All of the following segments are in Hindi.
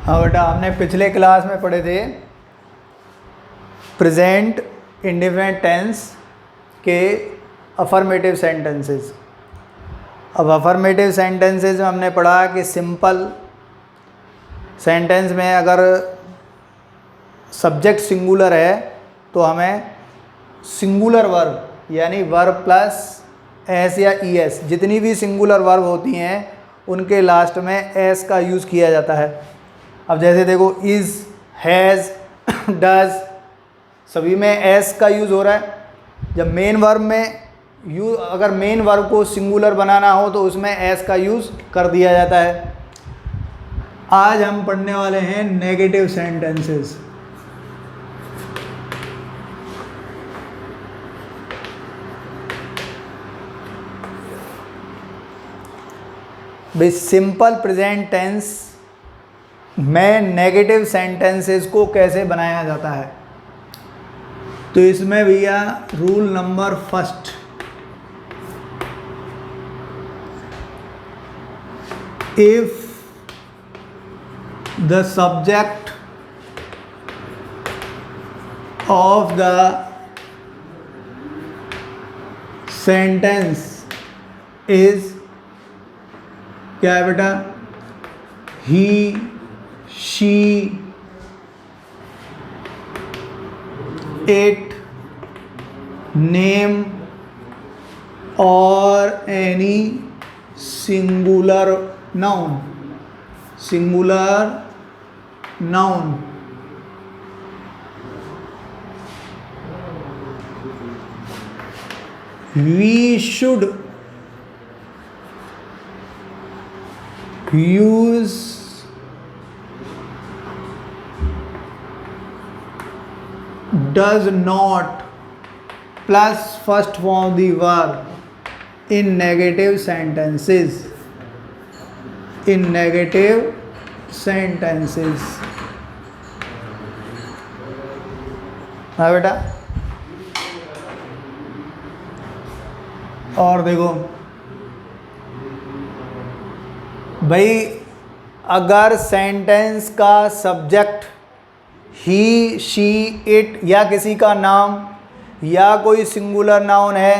हाँ बेटा, हमने पिछले क्लास में पढ़े थे प्रेजेंट इंडेफिनिट टेंस के अफर्मेटिव सेंटेंसेस। अब अफर्मेटिव सेंटेंसेस में हमने पढ़ा कि सिंपल सेंटेंस में अगर सब्जेक्ट सिंगुलर है तो हमें सिंगुलर वर्ब यानी वर्ब प्लस एस या ई एस, जितनी भी सिंगुलर वर्ब होती हैं उनके लास्ट में एस का यूज़ किया जाता है। अब जैसे देखो, इज़, हैज़, डज, सभी में एस का यूज़ हो रहा है। जब मेन वर्ब में अगर मेन वर्ब को सिंगुलर बनाना हो तो उसमें एस का यूज़ कर दिया जाता है। आज हम पढ़ने वाले हैं नेगेटिव सेंटेंसेस। भाई सिंपल प्रेजेंट टेंस में नेगेटिव सेंटेंसेस को कैसे बनाया जाता है, तो इसमें भैया rule number first, if the subject of the sentence is क्या है बेटा, he, she, it, name or any singular noun, we should use does not plus first form of the verb in negative sentences. हाँ बेटा, और देखो भाई, अगर सेंटेंस का सब्जेक्ट ही, शी, इट या किसी का नाम या कोई सिंगुलर नाउन है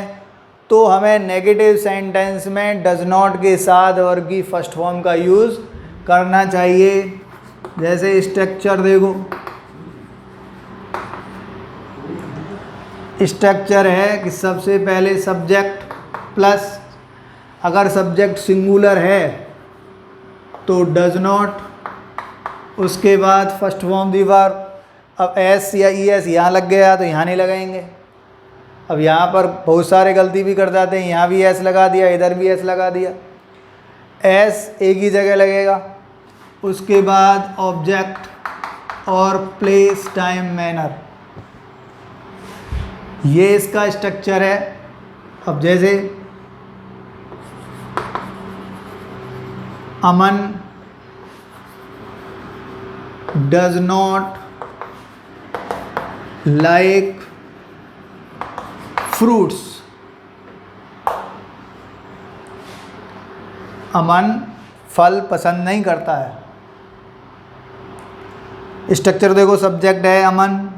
तो हमें नेगेटिव सेंटेंस में डज नॉट के साथ वर्ब की फर्स्ट फॉर्म का यूज़ करना चाहिए। जैसे स्ट्रक्चर देखो, स्ट्रक्चर है कि सबसे पहले सब्जेक्ट प्लस, अगर सब्जेक्ट सिंगुलर है तो डज नॉट, उसके बाद फर्स्ट फॉर्म दी वर्ब। अब एस या ई एस यहाँ लग गया तो यहाँ नहीं लगाएंगे। अब यहाँ पर बहुत सारे गलती भी कर जाते हैं, यहाँ भी एस लगा दिया, इधर भी एस लगा दिया, एस एक ही जगह लगेगा। उसके बाद ऑब्जेक्ट और प्लेस, टाइम, मैनर, ये इसका स्ट्रक्चर है। अब जैसे अमन डज नॉट लाइक फ्रूट्स, अमन फल पसंद नहीं करता है। स्ट्रक्चर देखो, सब्जेक्ट है अमन,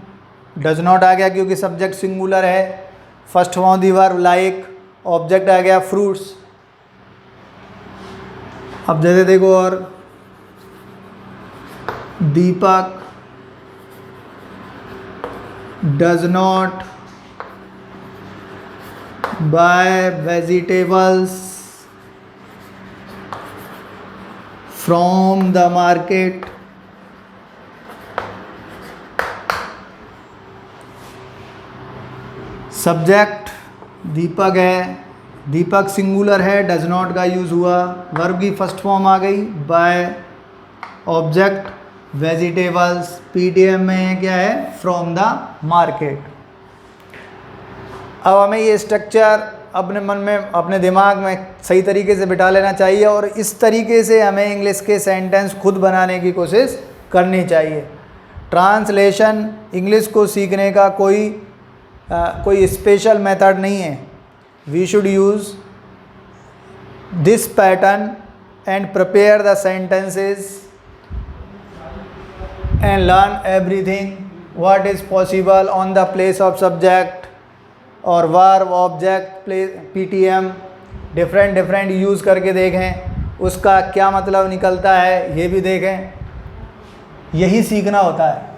डज नॉट आ गया क्योंकि सब्जेक्ट सिंगुलर है, first form the verb like, object आ गया फ्रूट्स। अब जैसे देखो, और Deepak does not buy vegetables from the market. Subject Deepak है, दीपक सिंगुलर है, डज नॉट का यूज़ हुआ, वर्ब की फर्स्ट फॉर्म आ गई बाय, ऑब्जेक्ट वेजिटेबल्स, पीटीएम में क्या है, फ्रॉम द मार्केट। अब हमें ये स्ट्रक्चर अपने मन में, अपने दिमाग में सही तरीके से बिठा लेना चाहिए और इस तरीके से हमें इंग्लिश के सेंटेंस खुद बनाने की कोशिश करनी चाहिए। ट्रांसलेशन इंग्लिश को सीखने का कोई स्पेशल मेथड नहीं है। We should use this pattern and prepare the sentences and learn everything what is possible on the place of subject और verb object PTM different use करके देखें, उसका क्या मतलब निकलता है ये भी देखें, यही सीखना होता है।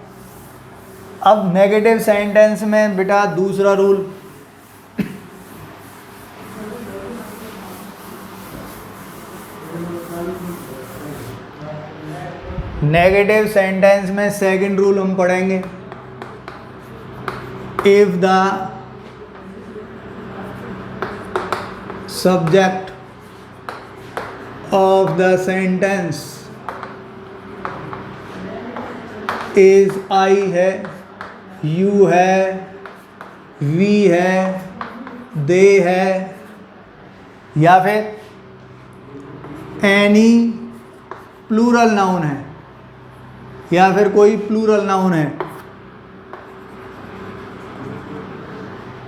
अब नेगेटिव सेंटेंस में बेटा दूसरा रूल, नेगेटिव सेंटेंस में सेकंड रूल हम पढ़ेंगे। If the subject of the sentence is I है, यू है, वी है, दे है, या फिर एनी प्लूरल नाउन है, या फिर कोई प्लूरल नाउन है।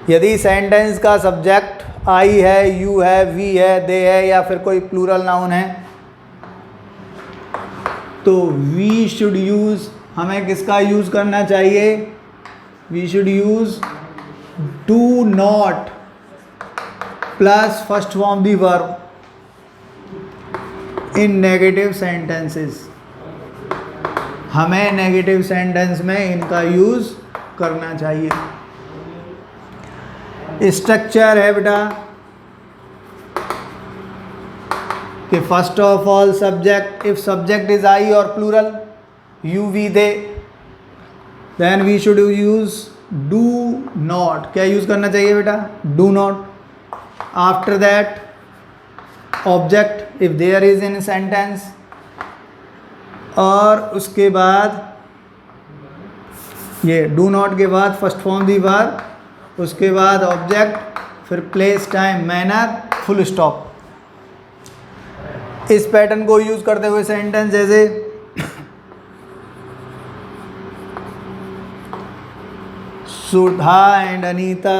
यदि सेंटेंस का सब्जेक्ट आई है, यू है, वी है, दे है, या फिर कोई प्लूरल नाउन है, तो वी शुड यूज़, हमें किसका यूज़ करना चाहिए? We should use do not plus first form the verb in negative sentences. हमें नेगेटिव सेंटेंस में इनका यूज़ करना चाहिए। स्ट्रक्चर है बेटा कि first of all subject, if subject is I और plural, you we they, then we should use do not. क्या यूज़ करना चाहिए बेटा? Do not. After that object if there is in sentence, और उसके बाद ये डू नॉट के बाद फर्स्ट फॉर्म दी वर्ब, उसके बाद ऑब्जेक्ट, फिर place, time, manner, full stop. इस पैटर्न को यूज़ करते हुए सेंटेंस जैसे सुधा एंड अनीता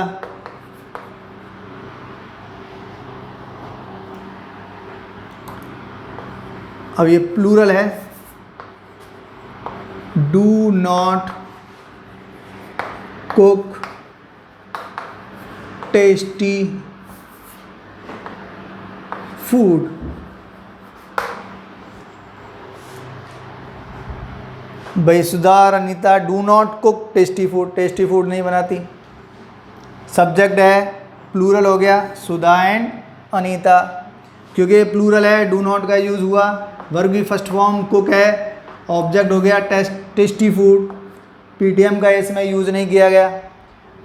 अब ये प्लूरल है, do not cook tasty food. भाई सुधा और Anita do not cook tasty food, tasty food नहीं बनाती। सब्जेक्ट है, प्लूरल हो गया, सुधा एंड अनीता। क्योंकि प्लूरल है, डू नॉट का यूज़ हुआ, वर्ब की फर्स्ट फॉर्म कुक है, ऑब्जेक्ट हो गया टेस्टी फूड, पीटीएम का इसमें यूज़ नहीं किया गया।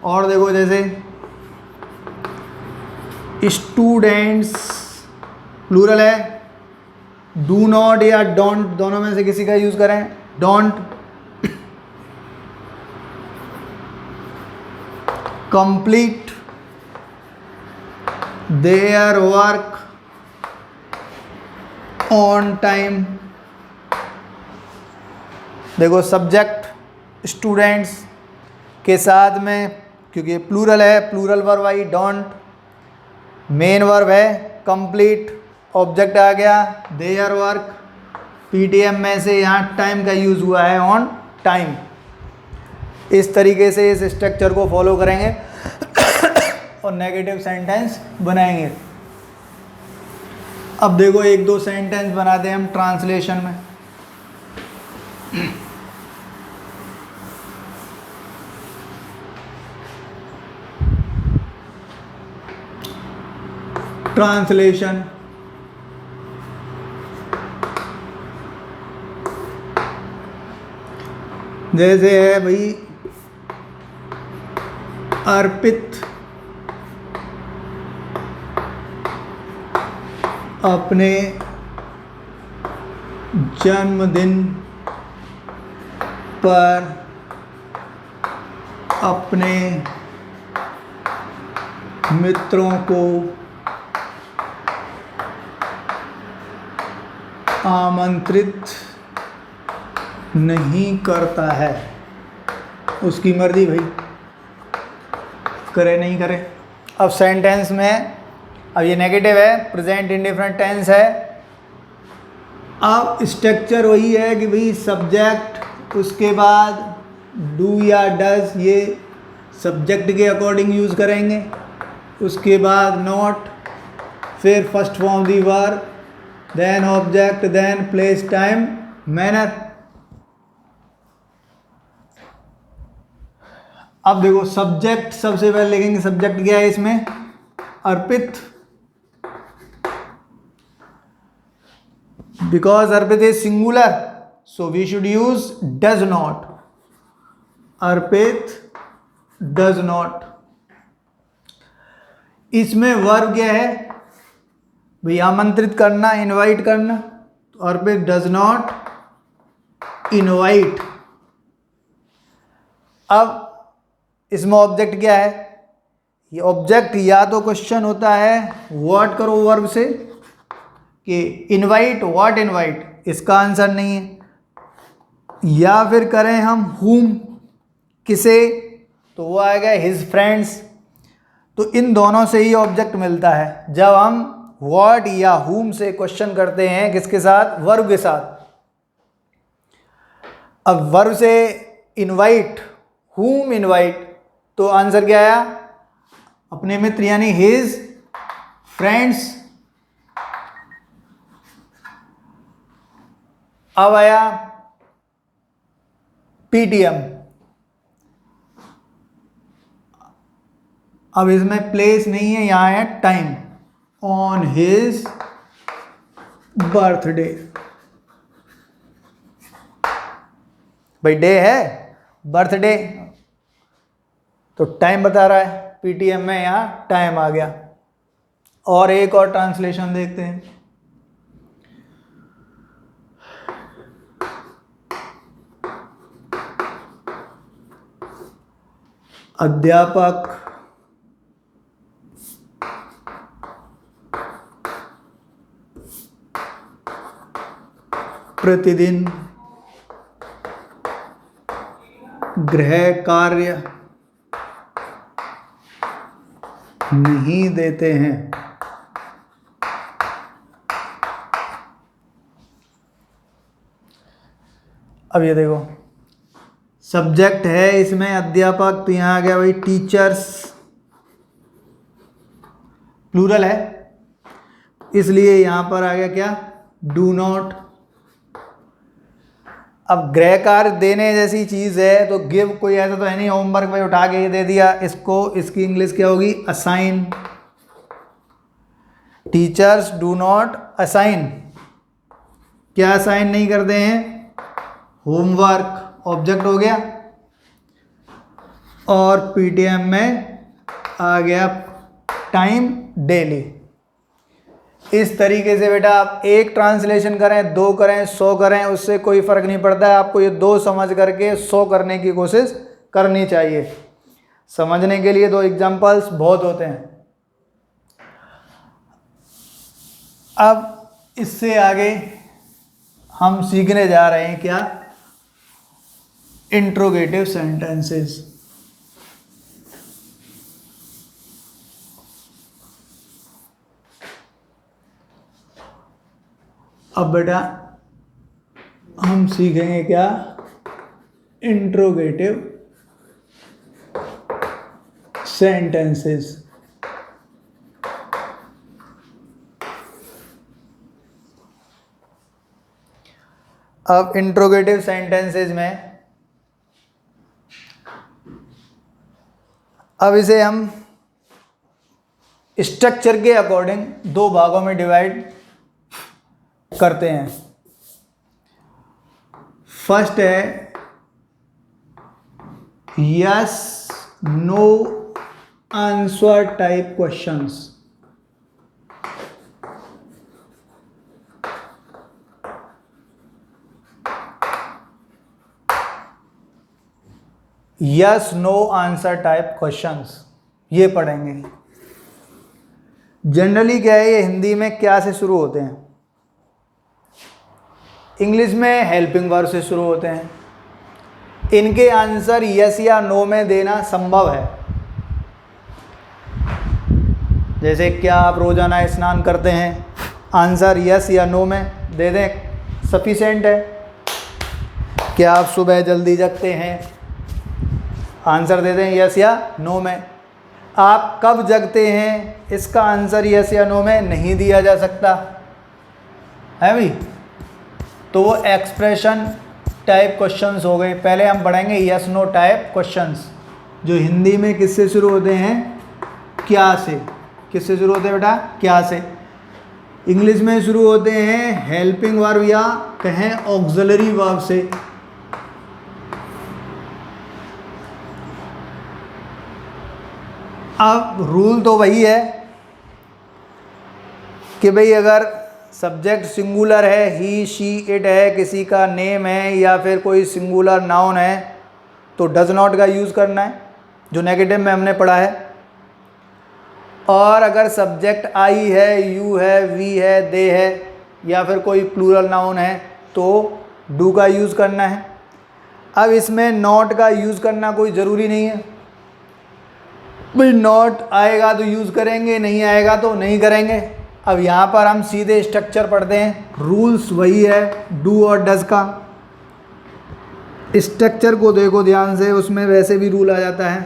और देखो जैसे स्टूडेंट्स प्लूरल है, डू नॉट या डोंट दोनों में से किसी का यूज़ करें, don't complete their work on time. देखो सब्जेक्ट स्टूडेंट्स के साथ में, क्योंकि प्लूरल है, plural verb I don't, main verb है कंप्लीट, ऑब्जेक्ट आ गया देयर वर्क, पीटीएम में से यहाँ टाइम का यूज़ हुआ है ऑन टाइम। इस तरीके से इस स्ट्रक्चर को फॉलो करेंगे और नेगेटिव सेंटेंस बनाएंगे। अब देखो एक दो सेंटेंस बनाते हैं हम ट्रांसलेशन में। ट्रांसलेशन जैसे है भाई, अर्पित अपने जन्मदिन पर अपने मित्रों को आमंत्रित नहीं करता है। उसकी मर्जी भाई, करे नहीं करे। अब सेंटेंस में, अब ये नेगेटिव है, प्रेजेंट इंडिफरेंट टेंस है। अब स्ट्रक्चर वही है कि भाई सब्जेक्ट उसके बाद डू या डज ये सब्जेक्ट के अकॉर्डिंग यूज़ करेंगे, उसके बाद नॉट, फिर first form the verb, then object, then place, time, manner. अब देखो सब्जेक्ट सबसे पहले लिखेंगे, सब्जेक्ट क्या है इसमें, Arpit, because Arpit is singular so we should use does not, Arpit does not. इसमें वर्ब क्या है भाई, आमंत्रित करना, इनवाइट करना, तो अर्पित डज नॉट इनवाइट। अब इसमें ऑब्जेक्ट क्या है, ये ऑब्जेक्ट या तो क्वेश्चन होता है व्हाट करो वर्ब से कि इनवाइट, व्हाट इनवाइट, इसका आंसर नहीं है, या फिर करें हम हुम, किसे, तो वो आएगा हिज फ्रेंड्स। तो इन दोनों से ही ऑब्जेक्ट मिलता है जब हम व्हाट या हुम से क्वेश्चन करते हैं, किसके साथ, वर्ब के साथ। अब वर्ब से इनवाइट, हुम इनवाइट, तो आंसर क्या आया, अपने मित्र यानी हिज फ्रेंड्स। अब आया पीटीएम, अब इसमें प्लेस नहीं है, यहां है टाइम, ऑन हिज बर्थडे। भाई डे है, बर्थडे, तो टाइम बता रहा है, पीटीएम में यहां टाइम आ गया। और एक और ट्रांसलेशन देखते हैं, अध्यापक प्रतिदिन गृह कार्य नहीं देते हैं। अब ये देखो सब्जेक्ट है इसमें अध्यापक, तो यहां आ गया भाई टीचर्स, प्लूरल है इसलिए यहां पर आ गया क्या, डू नॉट। अब गृह कार्य देने जैसी चीज है तो गिव कोई ऐसा तो है नहीं, होमवर्क में उठा के ये दे दिया इसको, इसकी इंग्लिश क्या होगी, assign. Teachers do not assign, क्या असाइन नहीं करते हैं, होमवर्क, ऑब्जेक्ट हो गया। और पीटीएम में आ गया टाइम, डेली। इस तरीके से बेटा आप एक ट्रांसलेशन करें, 2 करें, 100 करें, उससे कोई फर्क नहीं पड़ता है, आपको ये 2 समझ करके 100 करने की कोशिश करनी चाहिए। समझने के लिए 2 एग्जाम्पल्स बहुत होते हैं। अब इससे आगे हम सीखने जा रहे हैं क्या, इंट्रोगेटिव सेंटेंसेस। अब बेटा हम सीखेंगे क्या, इंट्रोगेटिव सेंटेंसेस। अब इंट्रोगेटिव सेंटेंसेस में अब इसे हम स्ट्रक्चर के अकॉर्डिंग 2 भागों में डिवाइड करते हैं। फर्स्ट है yes no answer type questions. Yes no answer type questions ये पढ़ेंगे। जनरली क्या है, ये हिंदी में क्या से शुरू होते हैं, इंग्लिश में हेल्पिंग वर्ब से शुरू होते हैं। इनके आंसर यस या नो में देना संभव है। जैसे क्या आप रोजाना स्नान करते हैं, आंसर यस या नो में दे दें, सफिशिएंट है। क्या आप सुबह जल्दी जगते हैं? आंसर दे दें यस या नो में। आप कब जगते हैं? इसका आंसर यस या नो में नहीं दिया जा सकता है भाई। तो वो एक्सप्रेशन टाइप क्वेश्चंस हो गए। पहले हम पढ़ेंगे यस नो टाइप क्वेश्चंस, जो हिंदी में किससे शुरू होते हैं? क्या से। किससे शुरू होते हैं बेटा? क्या से। इंग्लिश में शुरू होते हैं हेल्पिंग वर्ब या कहें ऑक्सिलरी वर्ब से। अब रूल तो वही है कि भाई अगर सब्जेक्ट सिंगुलर है, ही शी इट है, किसी का नेम है या फिर कोई सिंगुलर नाउन है, तो डज नॉट का यूज़ करना है, जो नेगेटिव में हमने पढ़ा है। और अगर सब्जेक्ट आई है, यू है, वी है, दे है या फिर कोई प्लूरल नाउन है तो डू का यूज़ करना है। अब इसमें नॉट का यूज़ करना कोई ज़रूरी नहीं है भाई, नॉट आएगा तो यूज़ करेंगे, नहीं आएगा तो नहीं करेंगे। अब यहाँ पर हम सीधे स्ट्रक्चर पढ़ते हैं। रूल्स वही है डू और डज का। स्ट्रक्चर को देखो ध्यान से, उसमें वैसे भी रूल आ जाता है।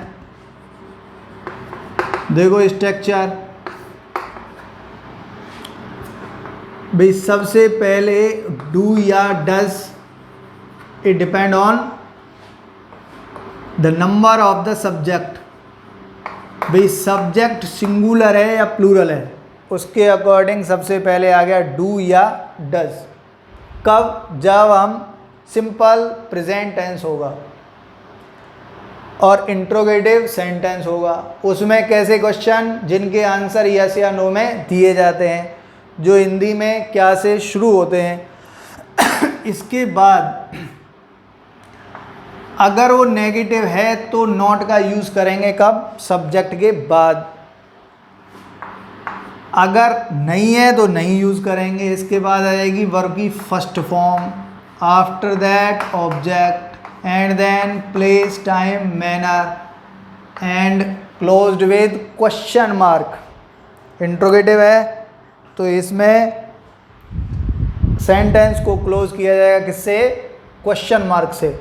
देखो स्ट्रक्चर भाई, सबसे पहले डू या does, it depend on the number of the subject. भाई सब्जेक्ट सिंगुलर है या प्लूरल है, उसके अकॉर्डिंग सबसे पहले आ गया डू या डज। कब? जब हम सिंपल प्रेजेंट टेंस होगा और इंट्रोगेटिव सेंटेंस होगा, उसमें कैसे क्वेश्चन जिनके आंसर यस या नो में दिए जाते हैं, जो हिंदी में क्या से शुरू होते हैं। इसके बाद अगर वो नेगेटिव है तो नॉट का यूज़ करेंगे कब? सब्जेक्ट के बाद। अगर नहीं है तो नहीं यूज़ करेंगे। इसके बाद आ जाएगी वर्ब की first form, after that object and then place time manner and closed with question mark. Interrogative है तो इसमें सेंटेंस को क्लोज किया जाएगा किससे? क्वेश्चन मार्क से।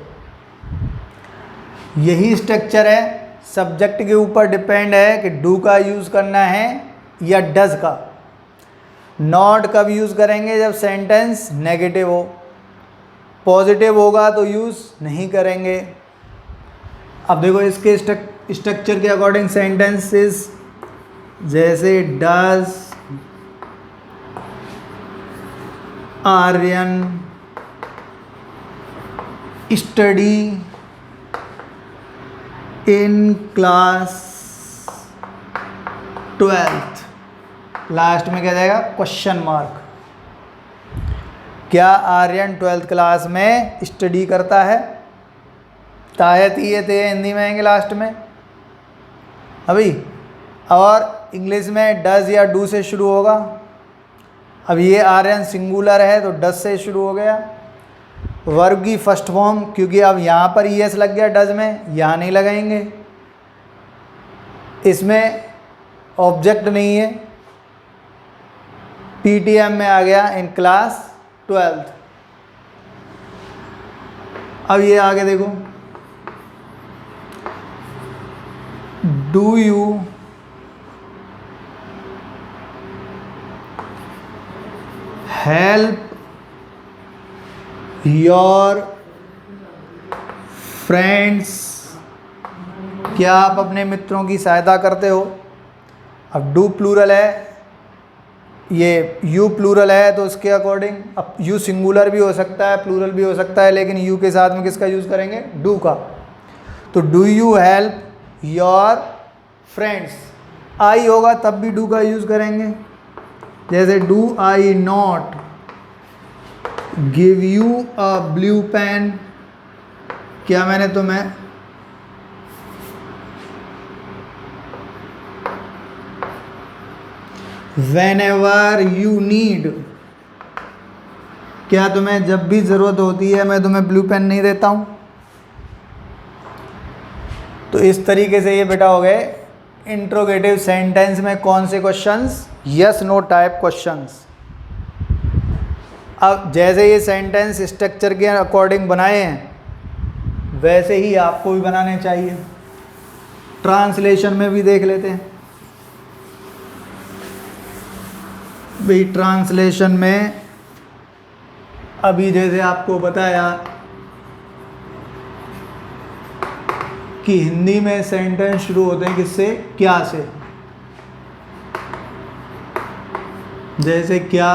यही स्ट्रक्चर है। सब्जेक्ट के ऊपर डिपेंड है कि डू का यूज़ करना है या डज का। नॉट कब यूज़ करेंगे? जब सेंटेंस नेगेटिव हो। पॉजिटिव होगा तो यूज़ नहीं करेंगे। अब देखो इसके स्ट्रक्चर के अकॉर्डिंग सेंटेंसेस जैसे does Aryan study in class 12th, last में क्या जाएगा? Question mark. क्या आर्यन 12th क्लास में स्टडी करता है? तायत ये थे हिंदी में आएंगे लास्ट में अभी। और इंग्लिश में डज या डू से शुरू होगा। अब ये आर्यन सिंगुलर है तो डज से शुरू हो गया। वर्ब की फर्स्ट फॉर्म, क्योंकि अब यहाँ पर ईएस लग गया डज में, यहाँ नहीं लगाएंगे। इसमें ऑब्जेक्ट नहीं है, पीटीएम में आ गया इन क्लास 12th। अब ये आगे देखो, do you help your friends, क्या आप अपने मित्रों की सहायता करते हो? अब डू प्लूरल है, ये यू प्लूरल है तो उसके अकॉर्डिंग अब यू सिंगुलर भी हो सकता है, प्लूरल भी हो सकता है, लेकिन यू के साथ में किसका यूज़ करेंगे? डू का। तो do you help your friends, I होगा तब भी डू का यूज़ करेंगे। जैसे do I not give you a blue pen, क्या मैंने तुम्हें whenever you need, क्या तुम्हें जब भी ज़रूरत होती है मैं तुम्हें ब्लू पेन नहीं देता हूँ? तो इस तरीके से ये बेटा हो गए इंट्रोगेटिव सेंटेंस में कौन से questions? Yes no type questions. अब जैसे ये सेंटेंस स्ट्रक्चर के अकॉर्डिंग बनाए हैं वैसे ही आपको भी बनाने चाहिए। ट्रांसलेशन में भी देख लेते हैं भाई। ट्रांसलेशन में अभी जैसे आपको बताया कि हिंदी में सेंटेंस शुरू होते हैं किससे, क्या से। जैसे क्या,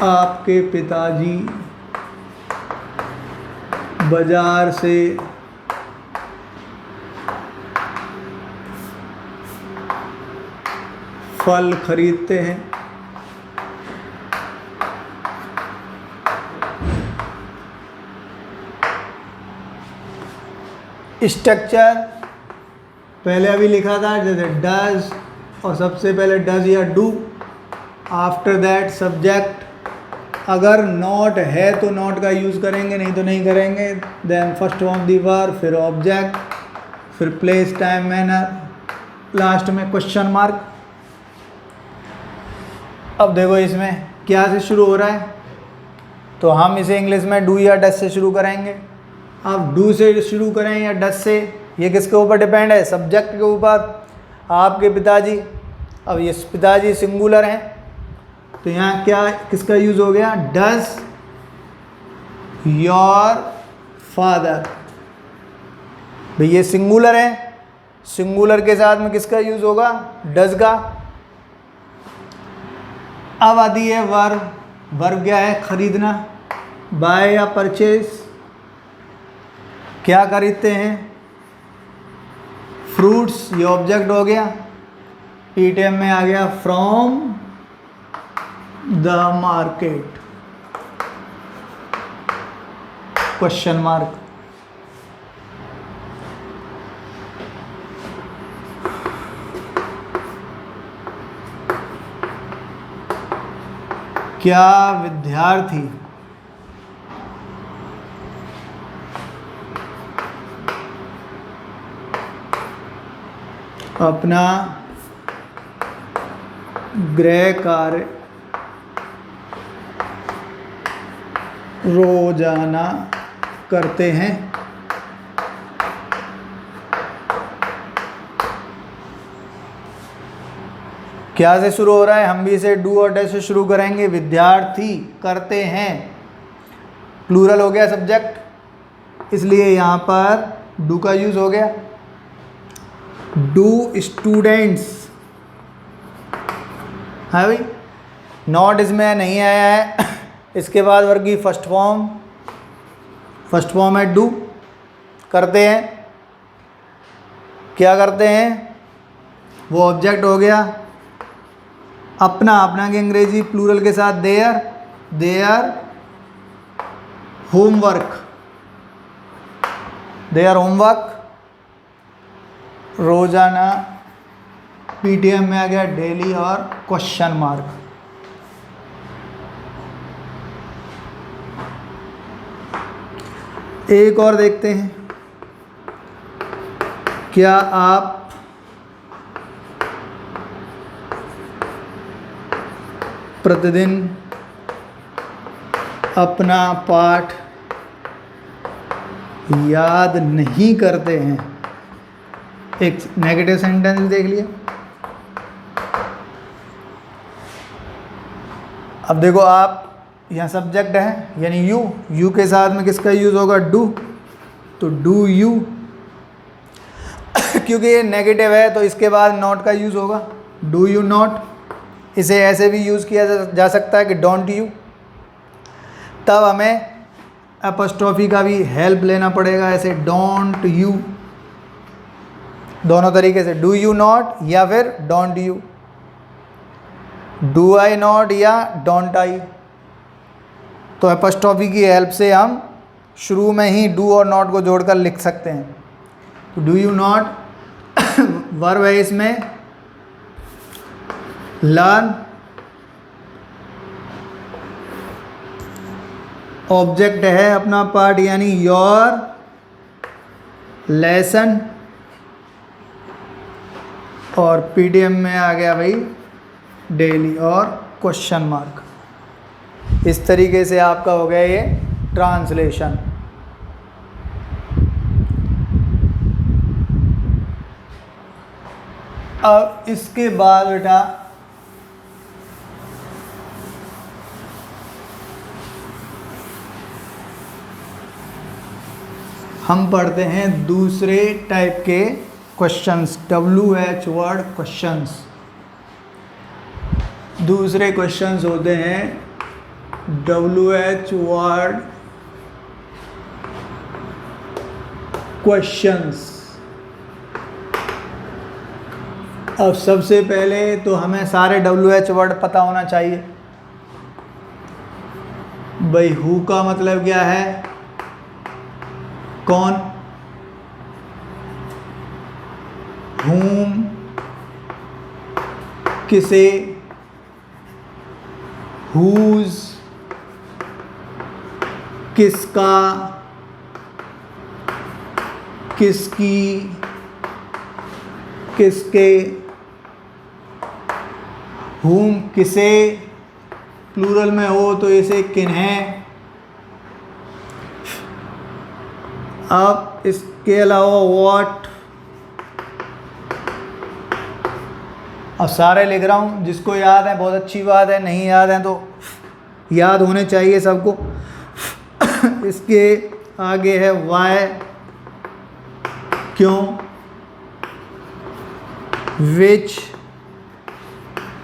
आपके पिताजी बाजार से फल खरीदते हैं। स्ट्रक्चर पहले अभी लिखा था जैसे डज, और सबसे पहले डज या डू, आफ्टर दैट सब्जेक्ट। अगर नॉट है तो नॉट का यूज़ करेंगे, नहीं तो नहीं करेंगे। Then first form the verb, फिर ऑब्जेक्ट, फिर प्लेस, टाइम, मैनर, लास्ट में क्वेश्चन मार्क। अब देखो इसमें क्या से शुरू हो रहा है, तो हम इसे इंग्लिश में डू या डज से शुरू करेंगे। अब डू से शुरू करें या डज से, ये किसके ऊपर डिपेंड है, सब्जेक्ट के ऊपर। आपके पिताजी, अब ये पिताजी सिंगुलर हैं, तो यहाँ क्या किसका यूज़ हो गया, डज योर फादर। भाई ये सिंगुलर है, सिंगुलर के साथ में किसका यूज़ होगा, डज का। अब आती है वर्ब। वर्ब क्या है, खरीदना, बाय या परचेज। क्या खरीदते हैं, फ्रूट्स, ये ऑब्जेक्ट हो गया। पीटीएम में आ गया from the market, question mark. क्या विद्यार्थी अपना गृह कार्य रोजाना करते हैं। क्या से शुरू हो रहा है, हम भी इसे डू और डैश से शुरू करेंगे। विद्यार्थी करते हैं, प्लूरल हो गया सब्जेक्ट, इसलिए यहाँ पर डू का यूज़ हो गया। डू स्टूडेंट्स है भाई, नॉट इसमें नहीं आया है। इसके बाद वर्ग की फर्स्ट फॉर्म है डू। करते हैं, क्या करते हैं, वो ऑब्जेक्ट हो गया। अपना की अंग्रेजी प्लूरल के साथ देयर होमवर्क, रोजाना। पीटीएम में आ गया डेली और क्वेश्चन मार्क। एक और देखते हैं, क्या आप प्रतिदिन अपना पाठ याद नहीं करते हैं। एक नेगेटिव सेंटेंस देख लिया। अब देखो आप, यहाँ सब्जेक्ट है यानी यू के साथ में किसका यूज़ होगा, डू। तो डू यू, क्योंकि ये नेगेटिव है तो इसके बाद नॉट का यूज़ होगा, डू यू नॉट। इसे ऐसे भी यूज़ किया जा सकता है कि डोंट यू। तब हमें एपोस्ट्रोफी का भी हेल्प लेना पड़ेगा, ऐसे डोंट यू, दोनों तरीके से, डू यू नॉट या फिर don't you, do I not या डोंट आई। तो एपोस्ट्रोफी की हेल्प से हम शुरू में ही डू और नॉट को जोड़कर लिख सकते हैं। तो डू यू नॉट वर्ब है, इसमें लर्न, ऑब्जेक्ट है अपना पार्ट यानी योर लेसन, और पीडीएम में आ गया भाई डेली और क्वेश्चन मार्क। इस तरीके से आपका हो गया ये ट्रांसलेशन। अब इसके बाद बेटा हम पढ़ते हैं दूसरे टाइप के क्वेश्चंस, WH वर्ड क्वेश्चंस। दूसरे क्वेश्चंस होते हैं WH वर्ड क्वेश्चंस। अब सबसे पहले तो हमें सारे WH वर्ड पता होना चाहिए। भाई हु का मतलब क्या है, कौन, whom किसे, whose किसका, किसकी, किसके, whom किसे, प्लूरल में हो तो इसे किन्हें। अब इसके अलावा व्हाट, अब सारे लिख रहा हूँ, जिसको याद है बहुत अच्छी बात है, नहीं याद है तो याद होने चाहिए सबको। इसके आगे है वाई, क्यों, विच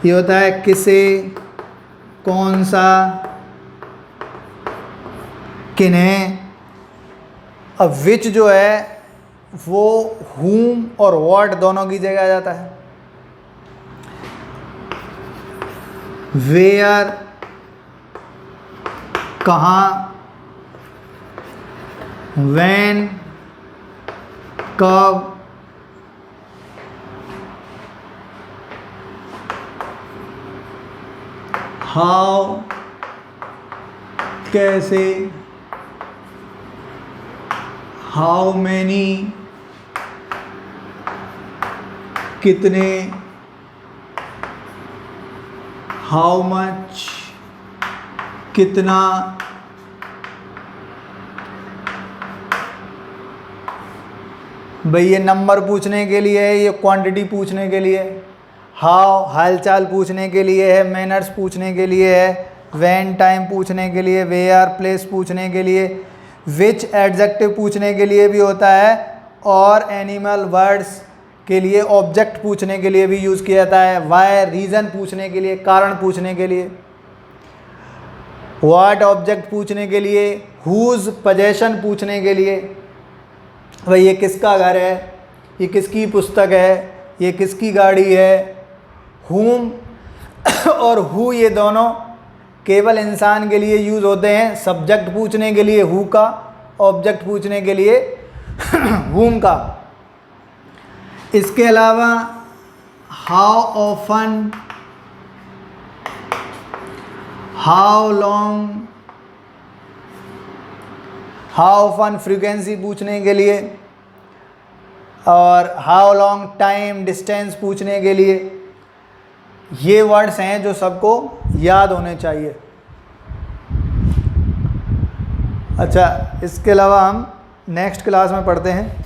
ये होता है किसे, कौन सा, किन्हें। अब विच जो है वो whom और what दोनों की जगह आ जाता है। वेयर कहाँ, when कब, हाउ कैसे, हाउ मैनी कितने, हाउ मच कितना, भाई ये नंबर पूछने के लिए है, ये क्वांटिटी पूछने के लिए है। हाउ हालचाल पूछने के लिए है, मैनर्स पूछने के लिए है, व्हेन टाइम पूछने के लिए, वेयर प्लेस पूछने के लिए, विच एडजेक्टिव पूछने के लिए भी होता है, और एनिमल वर्ड्स के लिए ऑब्जेक्ट पूछने के लिए भी यूज़ किया जाता है। वाई रीज़न पूछने के लिए, कारण पूछने के लिए, व्हाट ऑब्जेक्ट पूछने के लिए, हुज पोजेशन पूछने के लिए, भाई ये किसका घर है, ये किसकी पुस्तक है, ये किसकी गाड़ी है। whom और who ये दोनों केवल इंसान के लिए यूज़ होते हैं, सब्जेक्ट पूछने के लिए who का, ऑब्जेक्ट पूछने के लिए whom का। इसके अलावा how often, how long, how often frequency पूछने के लिए, और हाउ लॉन्ग टाइम डिस्टेंस पूछने के लिए। ये वर्ड्स हैं जो सबको याद होने चाहिए। अच्छा, इसके अलावा हम नेक्स्ट क्लास में पढ़ते हैं